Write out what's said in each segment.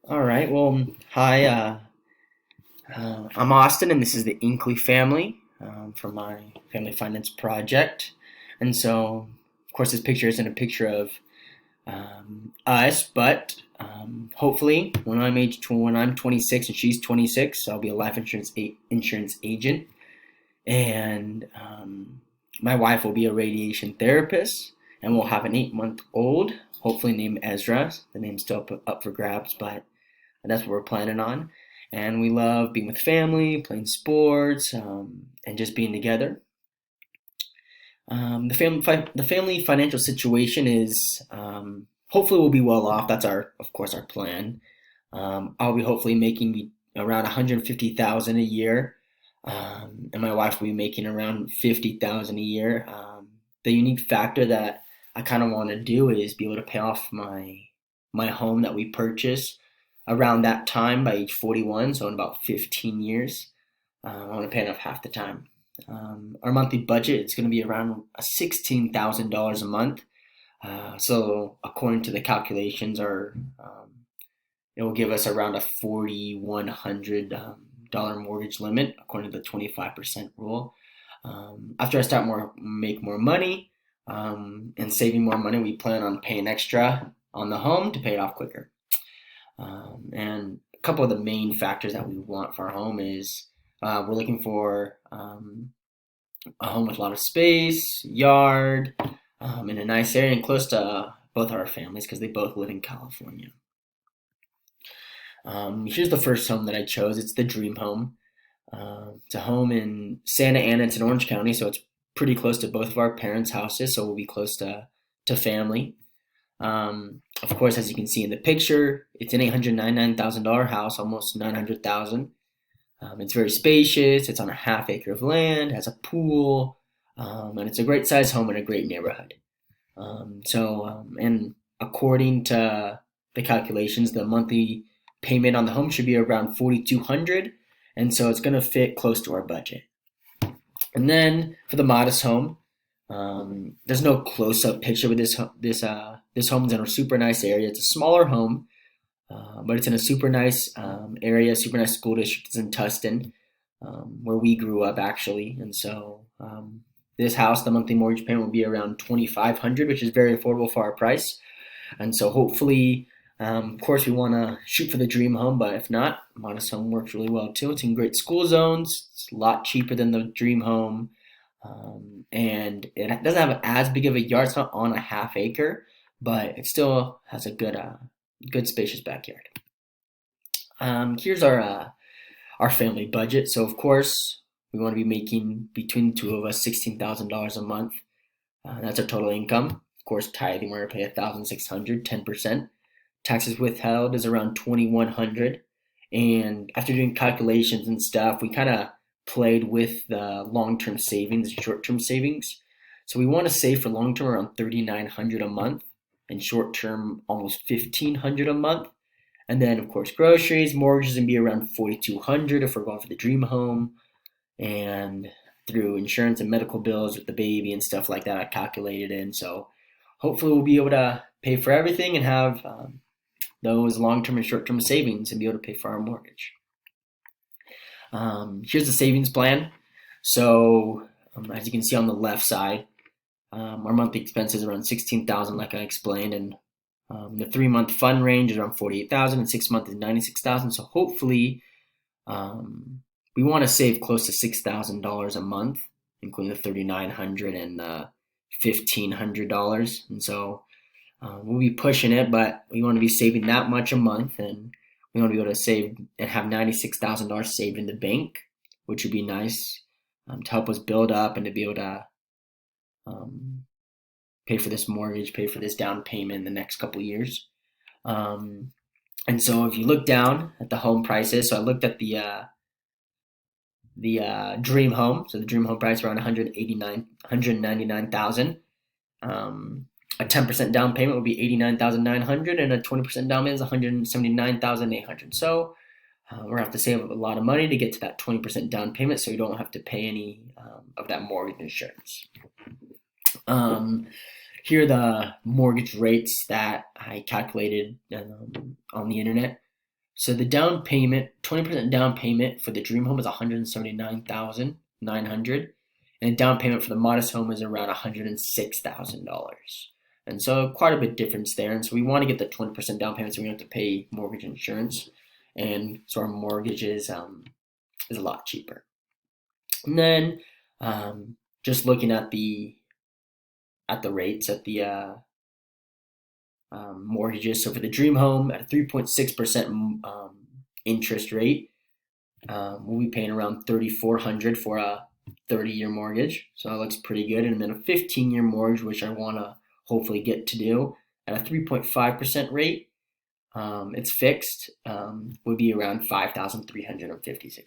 All right. Well, hi. I'm Austin, and this is the Inkley family from my family finance project. And so, of course, this picture isn't a picture of us, but hopefully, when I'm 26 and she's 26, I'll be a life insurance agent, and my wife will be a radiation therapist, and we'll have an 8-month-old, hopefully named Ezra. The name's still up for grabs, but that's what we're planning on. And we love being with family, playing sports, and just being together. The family financial situation is hopefully we'll be well off. That's of course, our plan. I'll be hopefully making around 150,000 a year, and my wife will be making around 50,000 a year. The unique factor that I kind of want to do is be able to pay off my home that we purchased around that time by age 41, so in about 15 years. I want to pay off half the time. Our monthly budget is going to be around $16,000 a month. So according to the calculations, it will give us around a $4,100 mortgage limit according to the 25% rule. After I make more money and saving more money, we plan on paying extra on the home to pay it off quicker. And a couple of the main factors that we want for our home is we're looking for a home with a lot of space, yard, in a nice area and close to both our families because they both live in California. Here's the first home that I chose. It's the dream home. It's a home in Santa Ana. It's in Orange County, so it's pretty close to both of our parents' houses, so we'll be close to family. Of course, as you can see in the picture, it's an $899,000 house, almost 900,000. It's very spacious. It's on a half acre of land, has a pool, and it's a great size home in a great neighborhood. And according to the calculations, the monthly payment on the home should be around 4,200, and so it's going to fit close to our budget. And then for the modest home, there's no close-up picture with this home is in a super nice area. It's a smaller home, but it's in a super nice area, super nice school district. It's in Tustin, where we grew up actually. And so this house, the monthly mortgage payment will be around 2,500, which is very affordable for our price. And so hopefully, of course, we want to shoot for the dream home, but if not, modest home works really well too. It's in great school zones. It's a lot cheaper than the dream home. And it doesn't have as big of a yard. It's not on a half acre, but it still has a good spacious backyard. Here's our family budget. So of course, we want to be making between the two of us $16,000 a month. That's our total income. Of course, tithing we're gonna pay 1,600, 10%. Taxes withheld is around 2,100. And after doing calculations and stuff, we kind of played with the long-term savings and short-term savings. So we want to save for long-term around 3,900 a month and short-term almost 1,500 a month. And then of course groceries, mortgages and be around 4,200 if we're going for the dream home. And through insurance and medical bills with the baby and stuff like that, I calculated in. So hopefully we'll be able to pay for everything and have those long-term and short-term savings and be able to pay for our mortgage. Here's the savings plan. So as you can see on the left side, our monthly expenses are around 16,000, like I explained, and the 3-month fund range is around 48,000, and 6-month is 96,000. So hopefully, we want to save close to $6,000 a month, including the 3,900 and the $1,500. And so we'll be pushing it, but we want to be saving that much a month, and we want to be able to save and have $96,000 saved in the bank, which would be nice to help us build up and to be able to pay for this mortgage, pay for this down payment in the next couple of years. And so if you look down at the home prices, so I looked at the dream home. So the dream home price around 199,000. A 10% down payment would be 89,900, and a 20% down payment is 179,800. So we're gonna have to save a lot of money to get to that 20% down payment, so you don't have to pay any of that mortgage insurance. Here are the mortgage rates that I calculated on the internet. So the down payment, 20% down payment for the dream home is $179,900, and the down payment for the modest home is around $106,000. And so quite a bit difference there. And so we want to get the 20% down payment so we don't have to pay mortgage insurance, and so our mortgage is a lot cheaper. And then just looking at the rates at the mortgages. So for the dream home at a 3.6% interest rate, we'll be paying around $3,400 for a 30-year mortgage. So that looks pretty good. And then a 15-year mortgage, which I want to hopefully get to do at a 3.5% rate. It's fixed, would be around $5,356.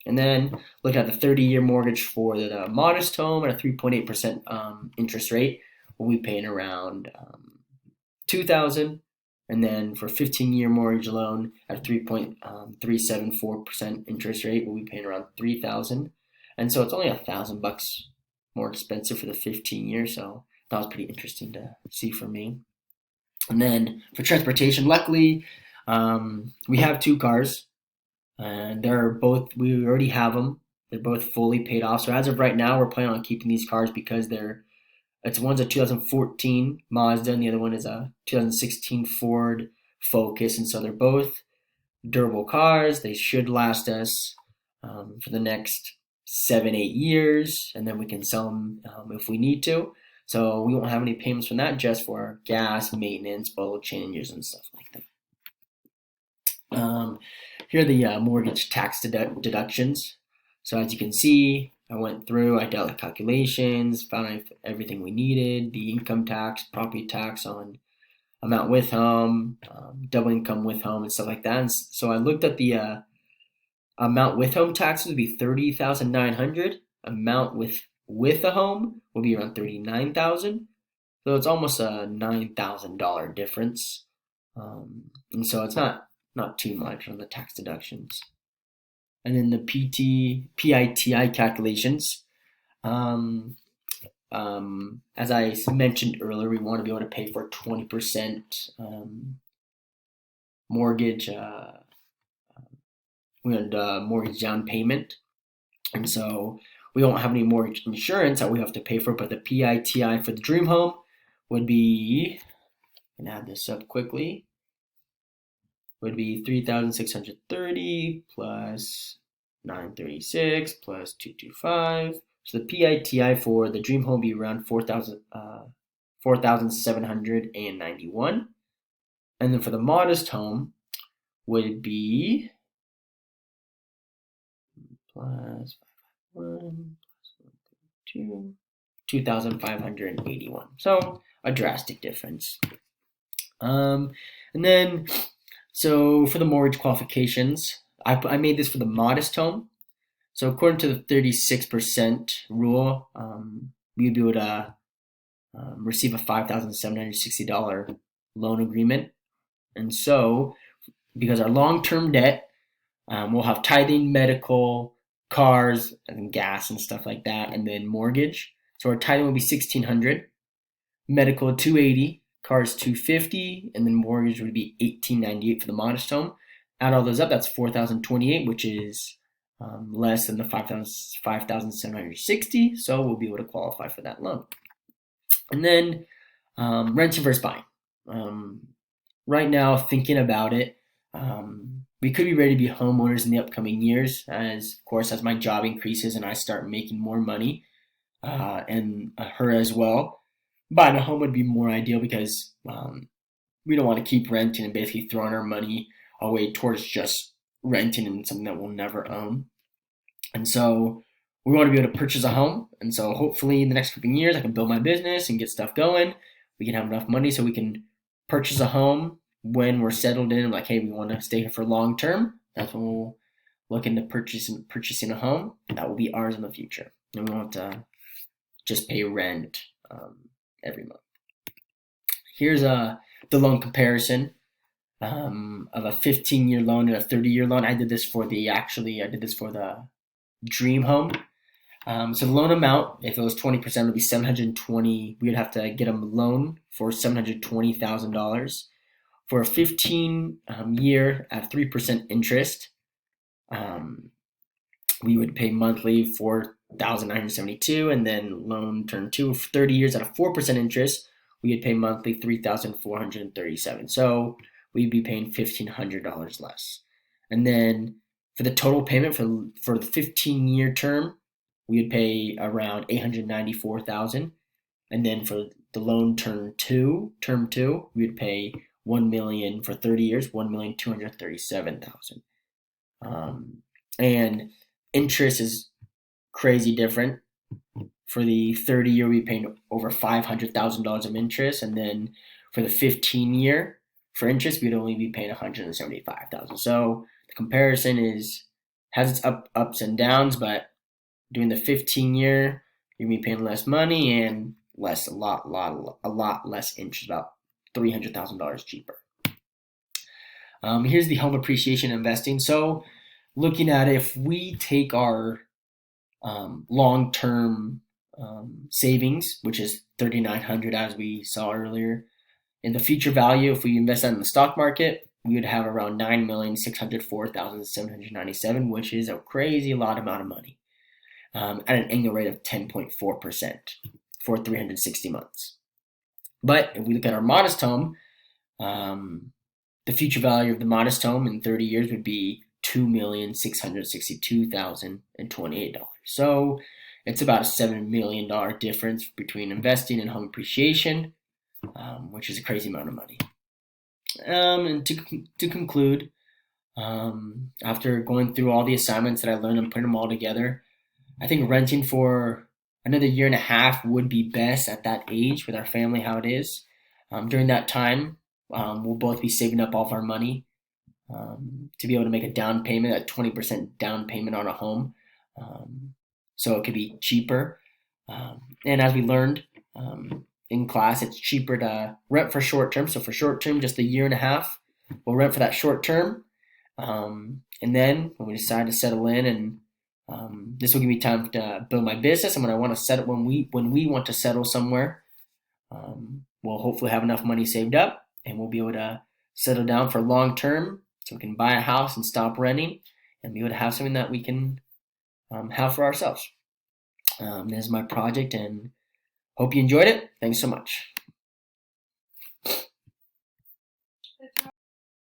And then look at the 30-year mortgage for the modest home at a 3.8% interest rate. We'll be paying around $2,000. And then for 15-year mortgage loan at a 3.374% interest rate, we'll be paying around $3,000. And so it's only $1,000 more expensive for the 15 years. So that was pretty interesting to see for me. And then for transportation, luckily, we have 2 cars, and we already have them. They're both fully paid off. So as of right now, we're planning on keeping these cars because one's a 2014 Mazda and the other one is a 2016 Ford Focus. And so they're both durable cars. They should last us for the next 7-8 years, and then we can sell them if we need to. So we won't have any payments from that, just for gas, maintenance, oil changes, and stuff like that. Here are the mortgage tax deductions. So as you can see, I went through, I did all the calculations, found everything we needed, the income tax, property tax on amount with home, double income with home, and stuff like that. And so I looked at the amount with home taxes would be $30,900. Amount with a home will be around $39,000. So it's almost a $9,000 difference. And so it's not too much on the tax deductions. And then the PITI calculations. As I mentioned earlier, we want to be able to pay for 20% mortgage. We had mortgage down payment, and so we won't have any mortgage insurance that we have to pay for. But the PITI for the dream home would be, and add this up quickly, would be $3,630 plus $936 plus $225. So the PITI for the dream home would be around $4,791, and then for the modest home would be plus 1 plus 2,581. So a drastic difference. And then, so for the mortgage qualifications, I made this for the modest home. So according to the 36% rule, we would be able to receive a $5,760 loan agreement. And so, because our long-term debt, we'll have tithing, medical, cars, and gas and stuff like that, and then mortgage. So our tithing will be $1,600, medical $280, cars $250, and then mortgage would be $1,898 for the modest home. Add all those up, that's $4,028, which is less than the $5,760. So we'll be able to qualify for that loan. And then renting versus buying. Right now, thinking about it, we could be ready to be homeowners in the upcoming years, as my job increases and I start making more money, and her as well. Buying a home would be more ideal because we don't want to keep renting and basically throwing our money away towards just renting and something that we'll never own. And so we want to be able to purchase a home. And so hopefully in the next couple of years, I can build my business and get stuff going. We can have enough money so we can purchase a home when we're settled in. Like, hey, we want to stay here for long term. That's when we'll look into purchasing a home. That will be ours in the future. And we won't have to just pay rent every month. Here's the loan comparison of a 15-year loan and a 30-year loan. I did this for the dream home. So the loan amount, if it was 20%, would be $720. We would have to get a loan for $720,000. For a 15 year at 3% interest, we would pay monthly $4,972, and then loan term 2 of 30 years at a 4% interest, we would pay monthly $3,437. So we'd be paying $1,500 less. And then for the total payment for the 15-year term, we would pay around $894,000. And then for the loan term two, we would pay $1 million for 30 years, $1,237,000. And interest is crazy different. For the 30 year, we paid over $500,000 of interest, and then for the 15 year, for interest, we'd only be paying $175,000. So the comparison has its ups and downs, but doing the 15 year, you're gonna be paying less money and a lot less interest, about $300,000 cheaper. Here's the home appreciation investing. So looking at it, if we take our long-term savings, which is $3,900 as we saw earlier, in the future value, if we invest that in the stock market, we would have around $9,604,797, which is a crazy amount of money, at an annual rate of 10.4% for 360 months. But if we look at our modest home, the future value of the modest home in 30 years would be $2,662,028. So it's about a $7 million difference between investing and home appreciation, which is a crazy amount of money. And to conclude, after going through all the assignments that I learned and putting them all together, I think renting for another year and a half would be best at that age with our family, how it is. During that time, we'll both be saving up all of our money to be able to make a down payment, a 20% down payment on a home. So it could be cheaper. And as we learned in class, it's cheaper to rent for short term. So for short term, just a year and a half, we'll rent for that short term. And then when we decide to settle in, and this will give me time to build my business. And when I want to settle, when we want to settle somewhere, we'll hopefully have enough money saved up, and we'll be able to settle down for long term, so we can buy a house and stop renting, and be able to have something that we can have for ourselves. This is my project, and hope you enjoyed it. Thanks so much.